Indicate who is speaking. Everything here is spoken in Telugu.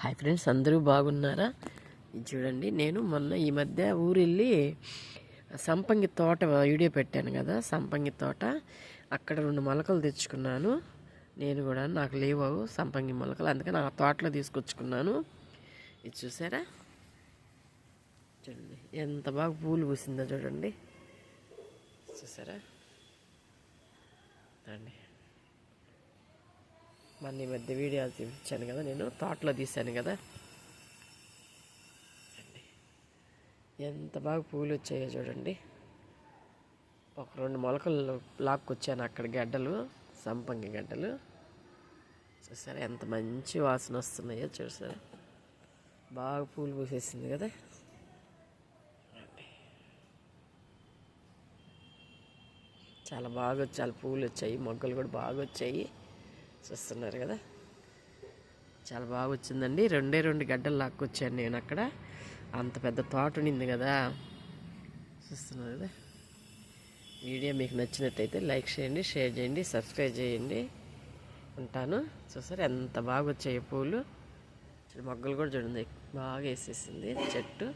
Speaker 1: హాయ్ ఫ్రెండ్స్, అందరూ బాగున్నారా? ఇది చూడండి, నేను మొన్న ఈ మధ్య ఊరెళ్ళి సంపంగి తోట వీడియో పెట్టాను కదా. సంపంగి తోట అక్కడ 2 మొలకలు తెచ్చుకున్నాను. నేను కూడా, నాకు లేవు సంపంగి మొలకలు, అందుకని ఆ తోటలో తీసుకొచ్చుకున్నాను. ఇది చూసారా, చూడండి ఎంత బాగా పూలు పూసిందో చూడండి. చూసారా అండి, మొన్న ఈ మధ్య వీడియో చూపించాను కదా, నేను తోటలో తీశాను కదా. ఎంత బాగా పూలు వచ్చాయో చూడండి. ఒక 2 మొలకలు లాక్కొచ్చాను అక్కడ, గడ్డలు, సంపంగి గడ్డలు. చూసారా ఎంత మంచి వాసన వస్తున్నాయో, చూసారా బాగా పూలు పూసేసింది కదా. చాలా బాగా చాలా పూలు వచ్చాయి, మొగ్గలు కూడా బాగా వచ్చాయి. చూస్తున్నారు కదా, చాలా బాగా వచ్చిందండి. 2 గడ్డలు లాక్కొచ్చాను నేను అక్కడ. అంత పెద్ద తోట ఉండింది కదా. చూస్తున్నారు కదా. వీడియో మీకు నచ్చినట్టయితే లైక్ చేయండి, షేర్ చేయండి, సబ్స్క్రైబ్ చేయండి. ఉంటాను. చూసారు ఎంత బాగా వచ్చాయి పూలు. మొగ్గలు కూడా చూడండి బాగా వేసేసింది చెట్టు.